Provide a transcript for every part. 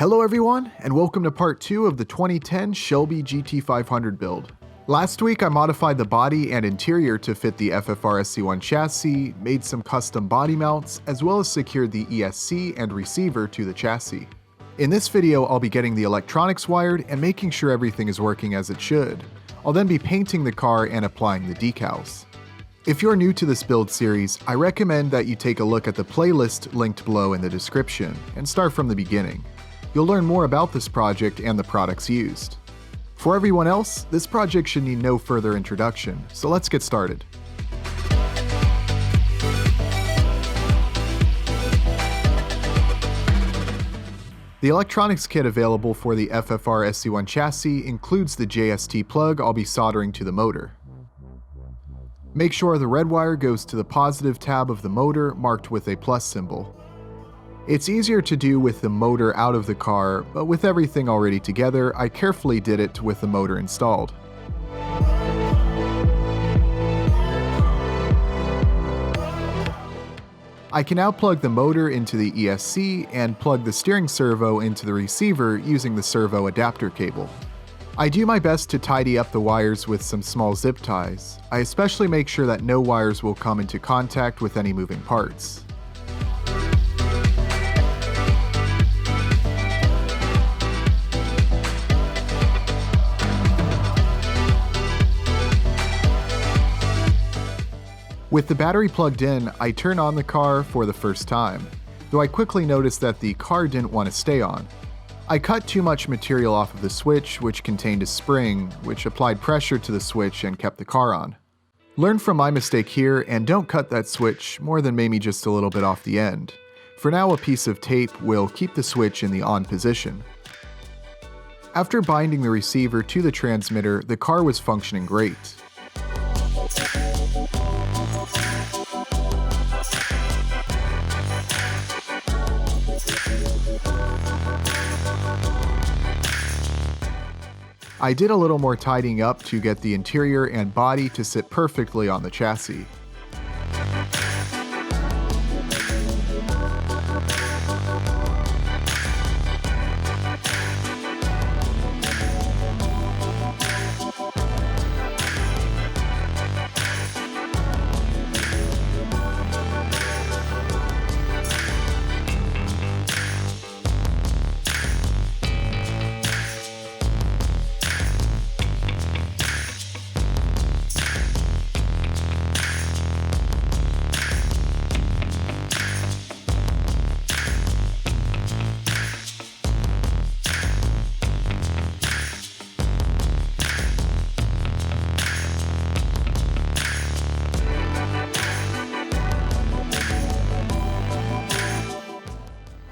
Hello everyone, and welcome to part 2 of the 2010 Shelby GT500 build. Last week I modified the body and interior to fit the FFR SC1 chassis, made some custom body mounts, as well as secured the ESC and receiver to the chassis. In this video I'll be getting the electronics wired and making sure everything is working as it should. I'll then be painting the car and applying the decals. If you're new to this build series, I recommend that you take a look at the playlist linked below in the description and start from the beginning. You'll learn more about this project and the products used. For everyone else, this project should need no further introduction, so let's get started. The electronics kit available for the FFR SC1 chassis includes the JST plug I'll be soldering to the motor. Make sure the red wire goes to the positive tab of the motor marked with a plus symbol. It's easier to do with the motor out of the car, but with everything already together, I carefully did it with the motor installed. I can now plug the motor into the ESC and plug the steering servo into the receiver using the servo adapter cable. I do my best to tidy up the wires with some small zip ties. I especially make sure that no wires will come into contact with any moving parts. With the battery plugged in, I turn on the car for the first time, though I quickly noticed that the car didn't want to stay on. I cut too much material off of the switch, which contained a spring, which applied pressure to the switch and kept the car on. Learn from my mistake here and don't cut that switch more than maybe just a little bit off the end. For now, a piece of tape will keep the switch in the on position. After binding the receiver to the transmitter, the car was functioning great. I did a little more tidying up to get the interior and body to sit perfectly on the chassis.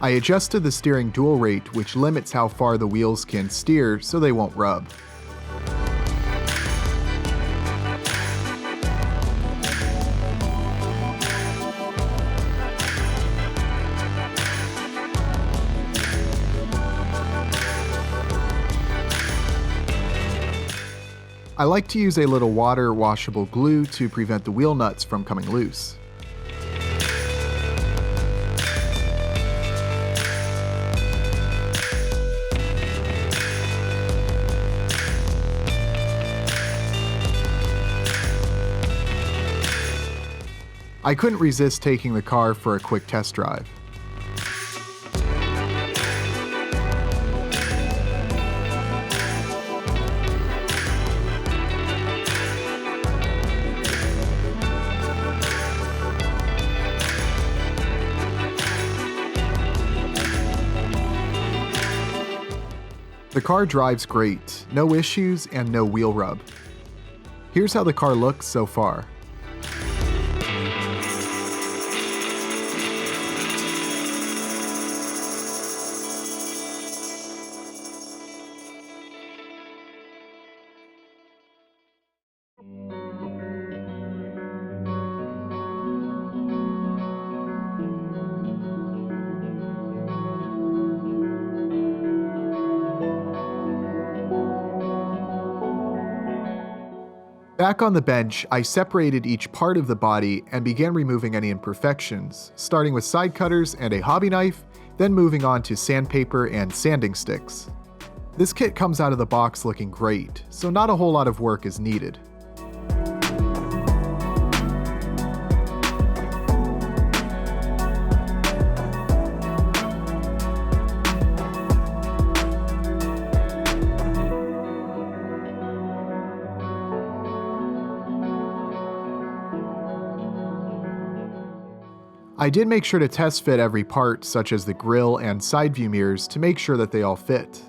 I adjusted the steering dual rate, which limits how far the wheels can steer so they won't rub. I like to use a little water washable glue to prevent the wheel nuts from coming loose. I couldn't resist taking the car for a quick test drive. The car drives great, no issues and no wheel rub. Here's how the car looks so far. Back on the bench, I separated each part of the body and began removing any imperfections, starting with side cutters and a hobby knife, Then moving on to sandpaper and sanding sticks. This kit comes out of the box looking great, so not a whole lot of work is needed. I did make sure to test fit every part, such as the grille and side view mirrors, to make sure that they all fit.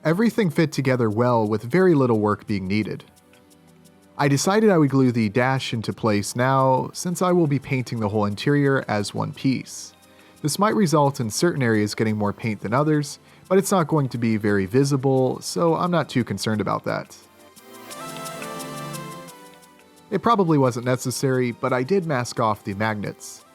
Everything fit together well with very little work being needed. I decided I would glue the dash into place now, since I will be painting the whole interior as one piece. This might result in certain areas getting more paint than others, but it's not going to be very visible, so I'm not too concerned about that. It probably wasn't necessary, but I did mask off the magnets.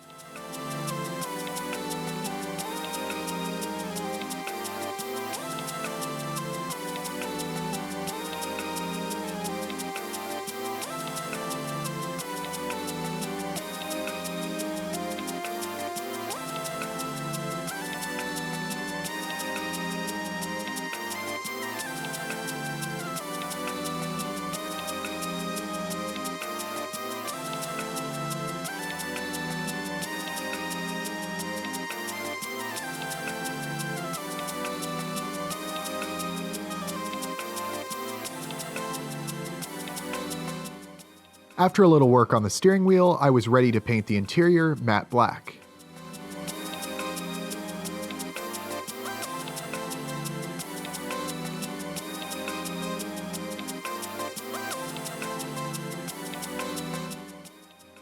After a little work on the steering wheel, I was ready to paint the interior matte black.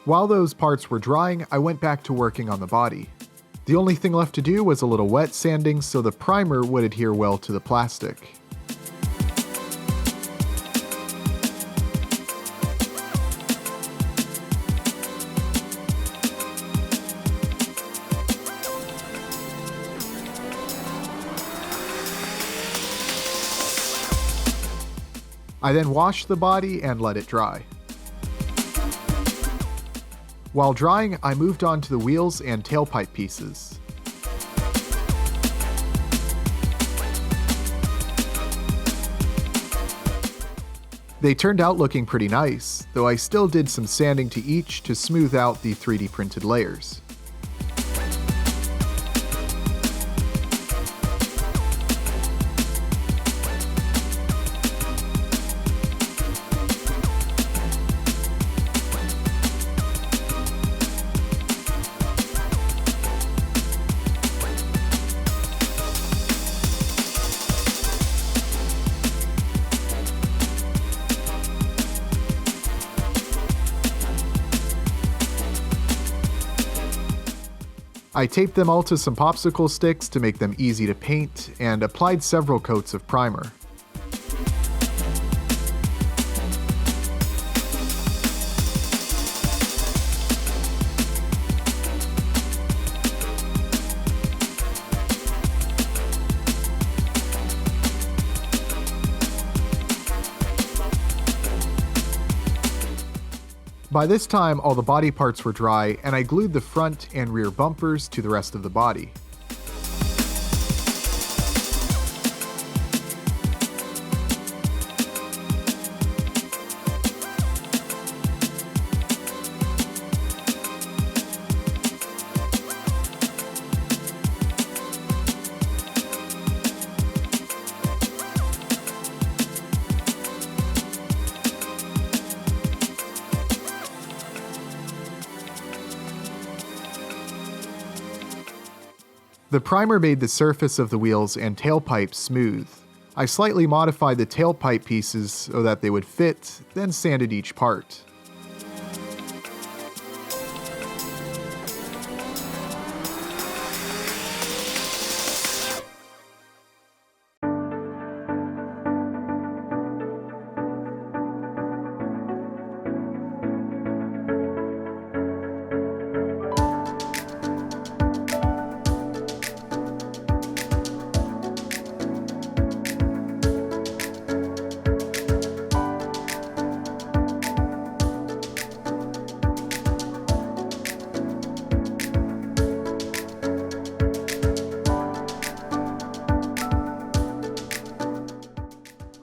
While those parts were drying, I went back to working on the body. The only thing left to do was a little wet sanding so the primer would adhere well to the plastic. I then washed the body and let it dry. While drying, I moved on to the wheels and tailpipe pieces. They turned out looking pretty nice, though I still did some sanding to each to smooth out the 3D printed layers. I taped them all to some popsicle sticks to make them easy to paint, and applied several coats of primer. By this time, all the body parts were dry, and I glued the front and rear bumpers to the rest of the body. The primer made the surface of the wheels and tailpipe smooth. I slightly modified the tailpipe pieces so that they would fit, then sanded each part.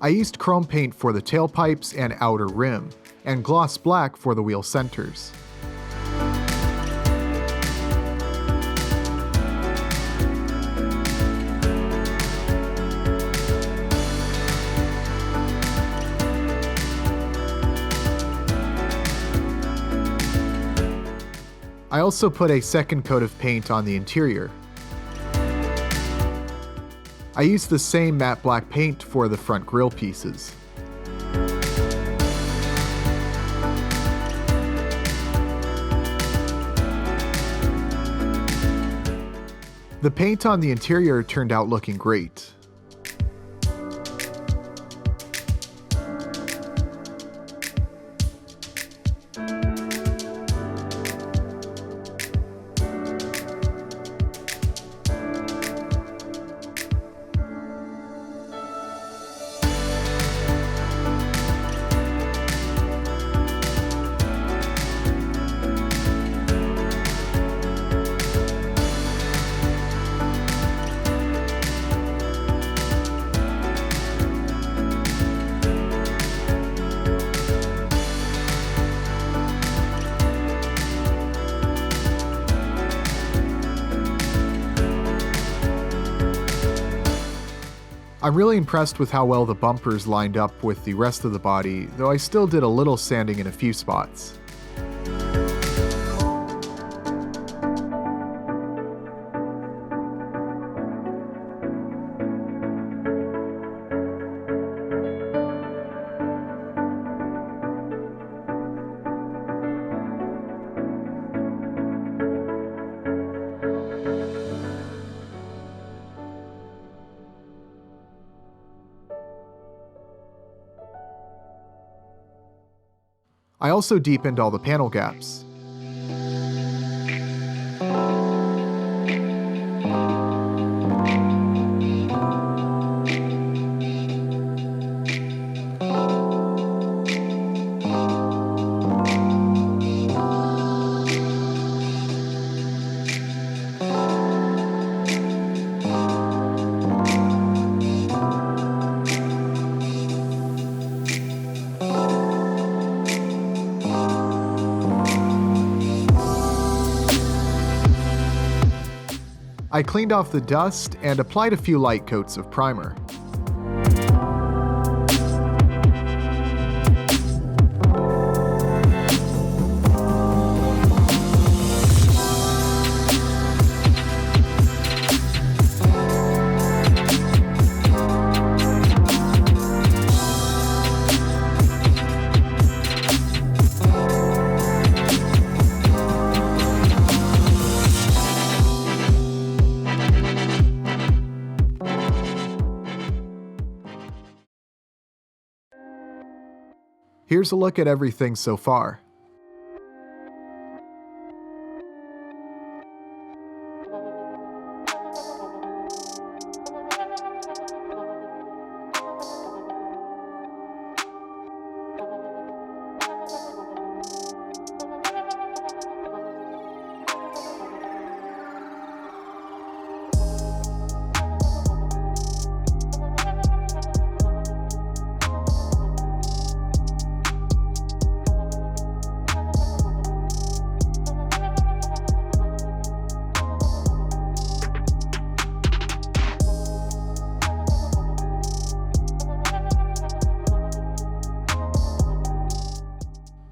I used chrome paint for the tailpipes and outer rim, and gloss black for the wheel centers. I also put a second coat of paint on the interior. I used the same matte black paint for the front grille pieces. The paint on the interior turned out looking great. I'm really impressed with how well the bumpers lined up with the rest of the body, though I still did a little sanding in a few spots. I also deepened all the panel gaps. I cleaned off the dust and applied a few light coats of primer. Here's a look at everything so far.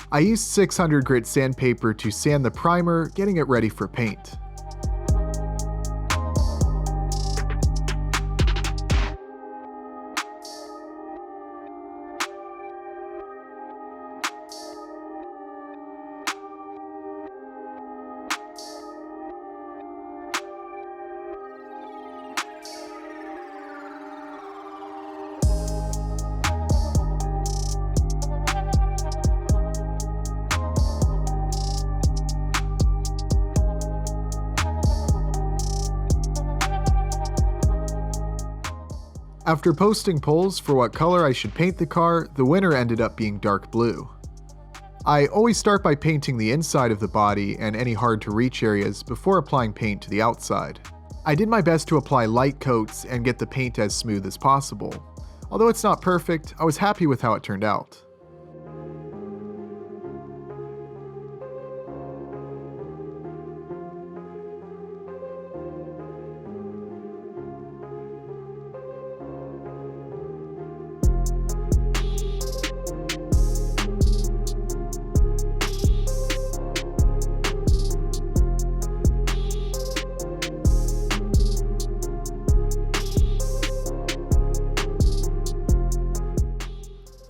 I used 600 grit sandpaper to sand the primer, getting it ready for paint. After posting polls for what color I should paint the car, the winner ended up being dark blue. I always start by painting the inside of the body and any hard to reach areas before applying paint to the outside. I did my best to apply light coats and get the paint as smooth as possible. Although it's not perfect, I was happy with how it turned out.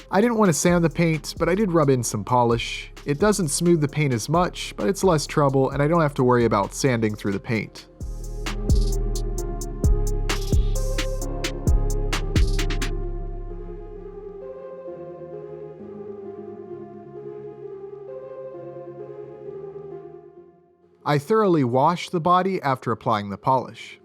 I didn't want to sand the paint, but I did rub in some polish. It doesn't smooth the paint as much, but it's less trouble and I don't have to worry about sanding through the paint. I thoroughly washed the body after applying the polish.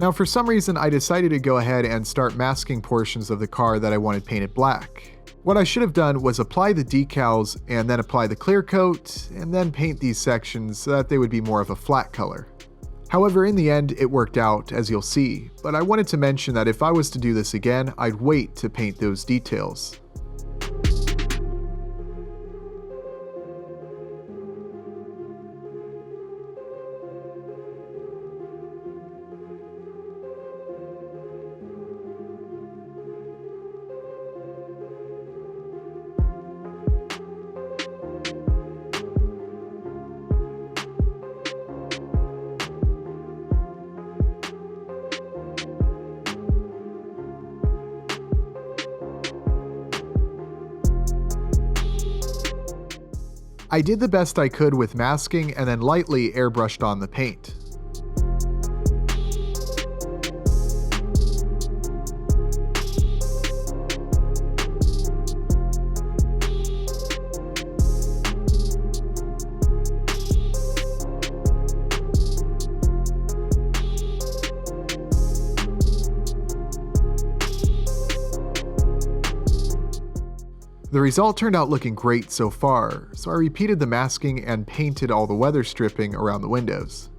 Now for some reason I decided to go ahead and start masking portions of the car that I wanted painted black. What I should have done was apply the decals and then apply the clear coat and then paint these sections so that they would be more of a flat color. However, in the end it worked out, as you'll see, but I wanted to mention that if I was to do this again, I'd wait to paint those details. I did the best I could with masking and then lightly airbrushed on the paint. The result turned out looking great so far, so I repeated the masking and painted all the weather stripping around the windows.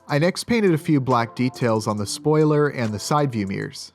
I next painted a few black details on the spoiler and the side view mirrors.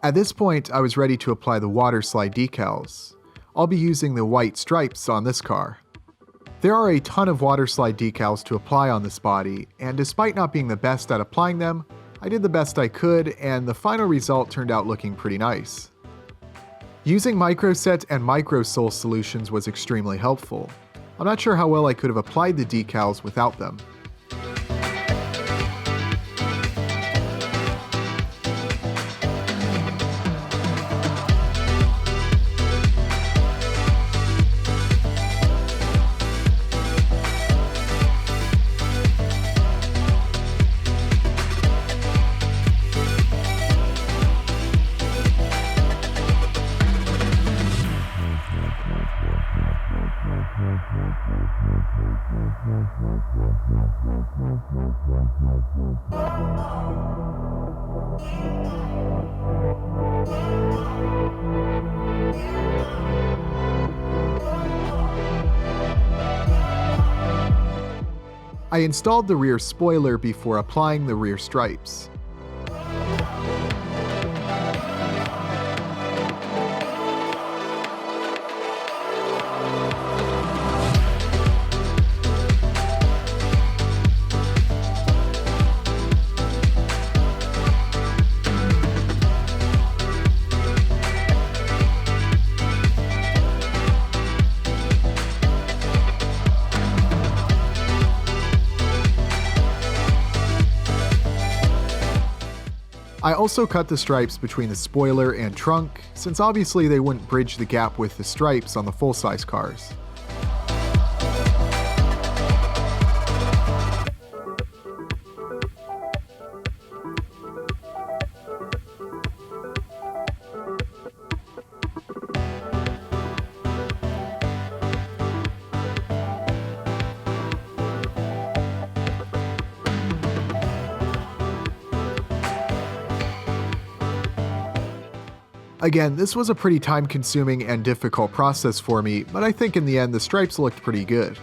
At this point, I was ready to apply the water slide decals. I'll be using the white stripes on this car. There are a ton of water slide decals to apply on this body, and despite not being the best at applying them, I did the best I could, and the final result turned out looking pretty nice. Using microset and microsole solutions was extremely helpful. I'm not sure how well I could have applied the decals without them. I installed the rear spoiler before applying the rear stripes. I also cut the stripes between the spoiler and trunk, since obviously they wouldn't bridge the gap with the stripes on the full-size cars. Again, this was a pretty time-consuming and difficult process for me, but I think in the end the stripes looked pretty good.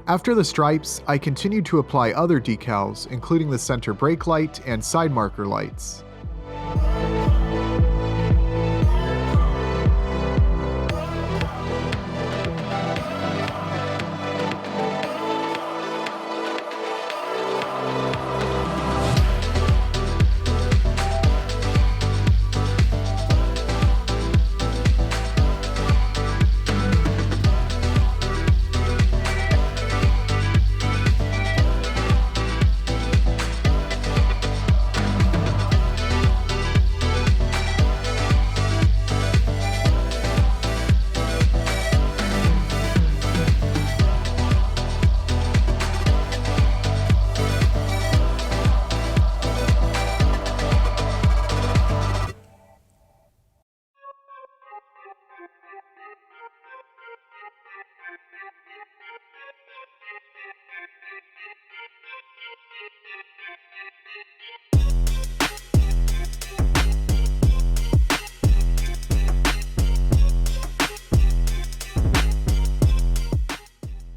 After the stripes, I continued to apply other decals, including the center brake light and side marker lights.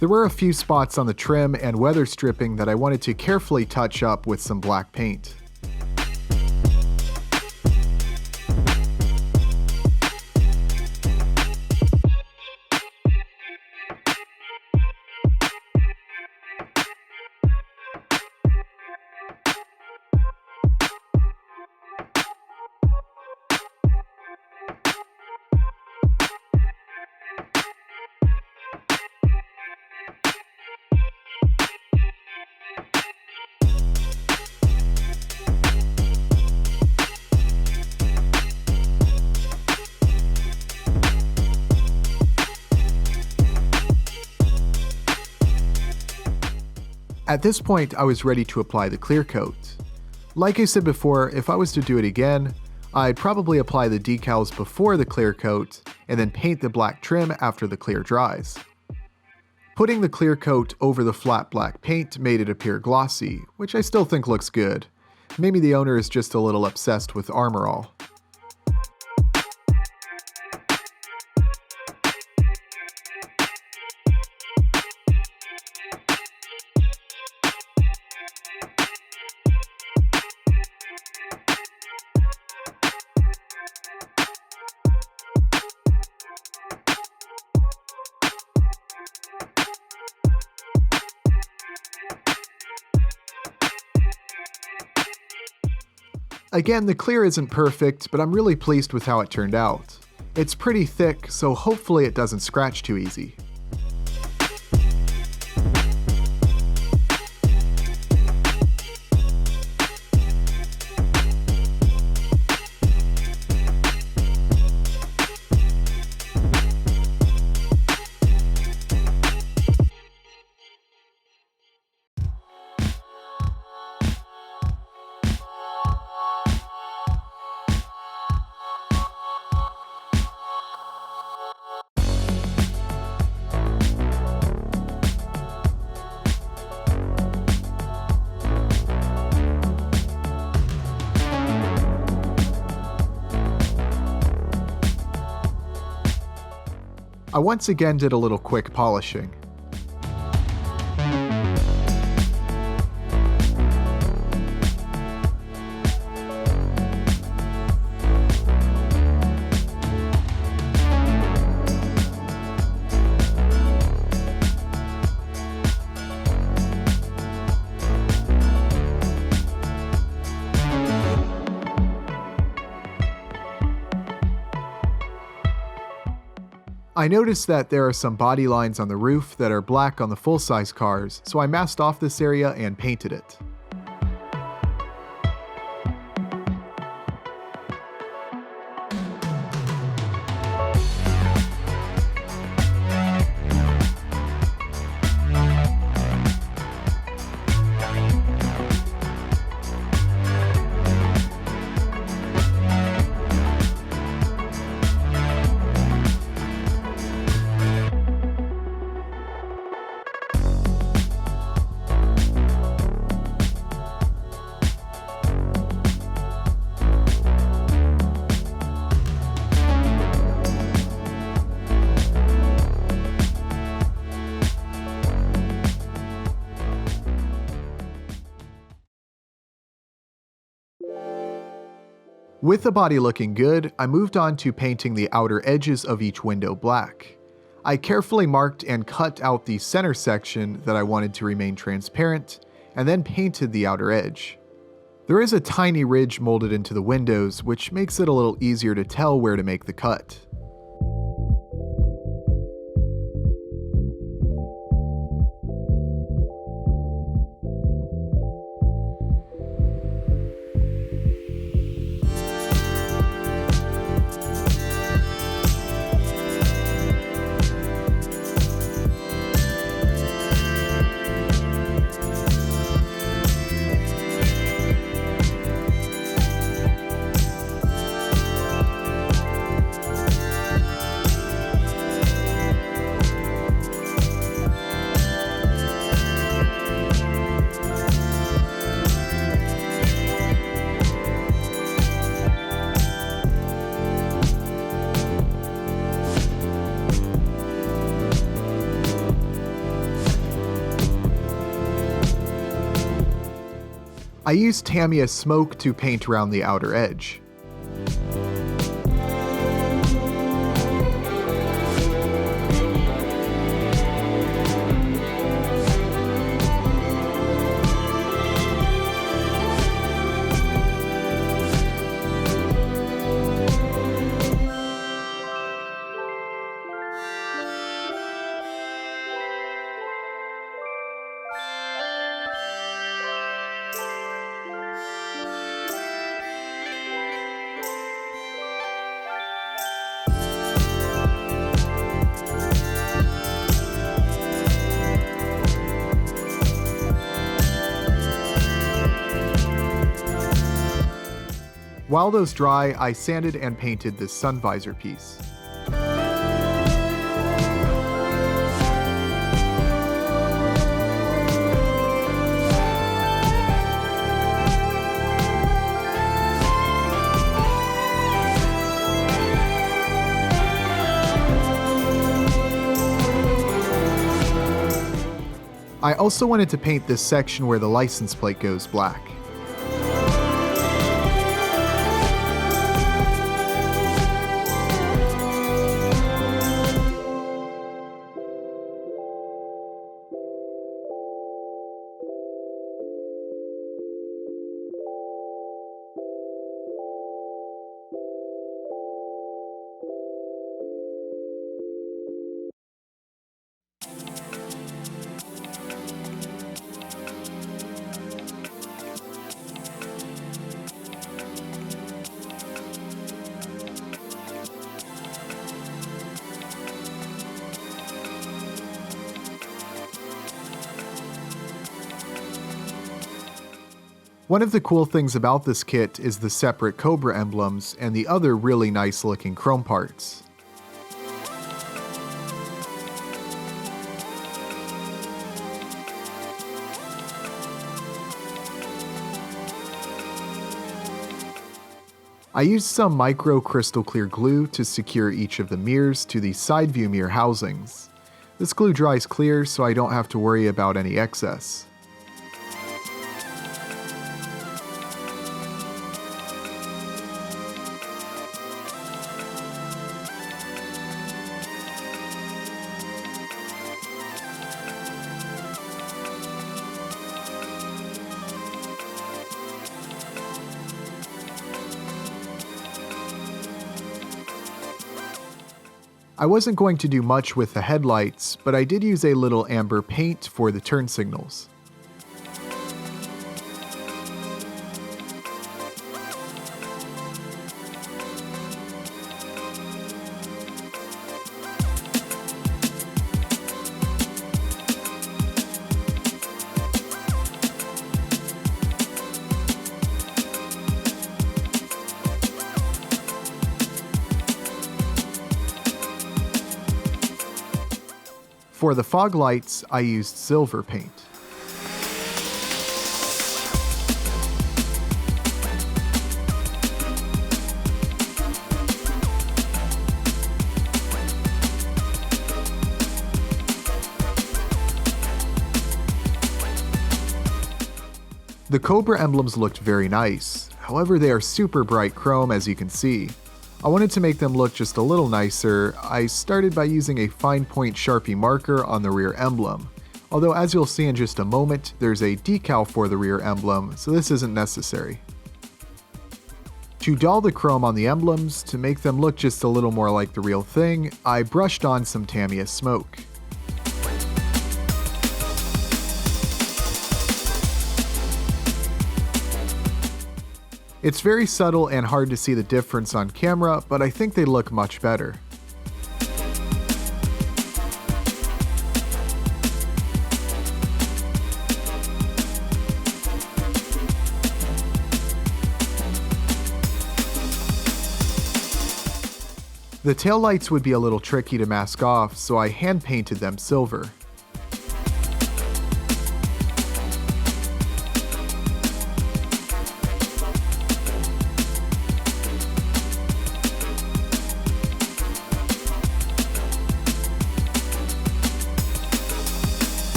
There were a few spots on the trim and weather stripping that I wanted to carefully touch up with some black paint. At this point, I was ready to apply the clear coat. Like I said before, if I was to do it again, I'd probably apply the decals before the clear coat and then paint the black trim after the clear dries. Putting the clear coat over the flat black paint made it appear glossy, which I still think looks good. Maybe the owner is just a little obsessed with Armor All. Again, the clear isn't perfect, but I'm really pleased with how it turned out. It's pretty thick, so hopefully it doesn't scratch too easy. I once again did a little quick polishing. I noticed that there are some body lines on the roof that are black on the full-size cars, so I masked off this area and painted it. With the body looking good, I moved on to painting the outer edges of each window black. I carefully marked and cut out the center section that I wanted to remain transparent, and then painted the outer edge. There is a tiny ridge molded into the windows, which makes it a little easier to tell where to make the cut. I used Tamiya Smoke to paint around the outer edge. While those dry, I sanded and painted this sun visor piece. I also wanted to paint this section where the license plate goes black. One of the cool things about this kit is the separate Cobra emblems and the other really nice looking chrome parts. I used some micro crystal clear glue to secure each of the mirrors to the side view mirror housings. This glue dries clear so I don't have to worry about any excess. I wasn't going to do much with the headlights, but I did use a little amber paint for the turn signals. For the fog lights, I used silver paint. The Cobra emblems looked very nice, however they are super bright chrome as you can see. I wanted to make them look just a little nicer. I started by using a fine point Sharpie marker on the rear emblem, although as you'll see in just a moment, there's a decal for the rear emblem, so this isn't necessary. To dull the chrome on the emblems, to make them look just a little more like the real thing, I brushed on some Tamiya Smoke. It's very subtle and hard to see the difference on camera, but I think they look much better. The taillights would be a little tricky to mask off, so I hand painted them silver.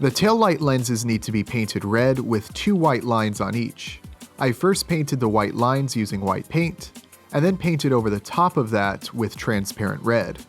The taillight lenses need to be painted red with 2 white lines on each. I first painted the white lines using white paint, and then painted over the top of that with transparent red.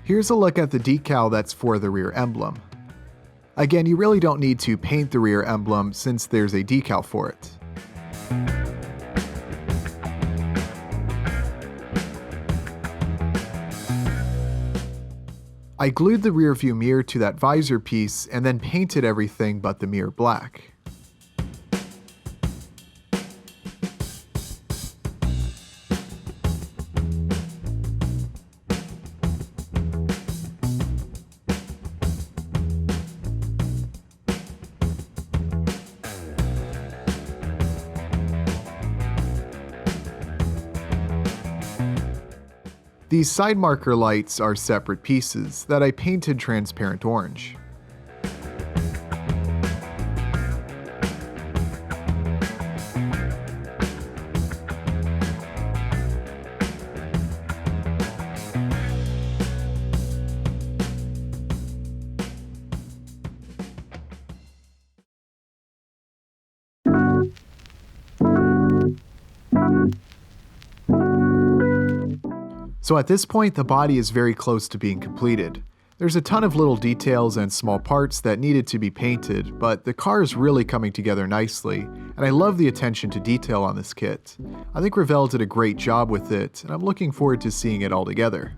Here's a look at the decal that's for the rear emblem. Again, you really don't need to paint the rear emblem since there's a decal for it. I glued the rear view mirror to that visor piece and then painted everything but the mirror black. These side marker lights are separate pieces that I painted transparent orange. So at this point, the body is very close to being completed. There's a ton of little details and small parts that needed to be painted, but the car is really coming together nicely, and I love the attention to detail on this kit. I think Revell did a great job with it, and I'm looking forward to seeing it all together.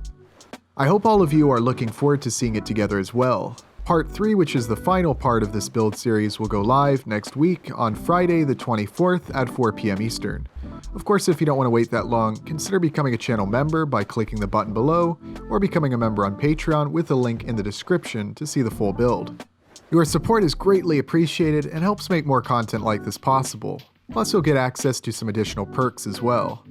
I hope all of you are looking forward to seeing it together as well. Part 3, which is the final part of this build series, will go live next week on Friday the 24th at 4 p.m. Eastern. Of course, if you don't want to wait that long, consider becoming a channel member by clicking the button below, or becoming a member on Patreon with a link in the description to see the full build. Your support is greatly appreciated and helps make more content like this possible. Plus, you'll get access to some additional perks as well.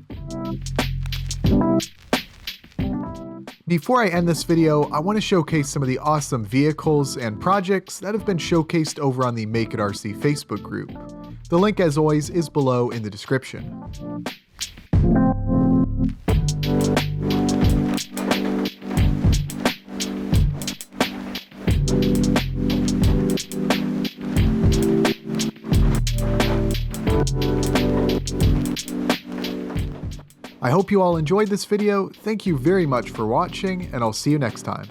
Before I end this video, I want to showcase some of the awesome vehicles and projects that have been showcased over on the Make It RC Facebook group. The link, as always, is below in the description. I hope you all enjoyed this video. Thank you very much for watching, and I'll see you next time.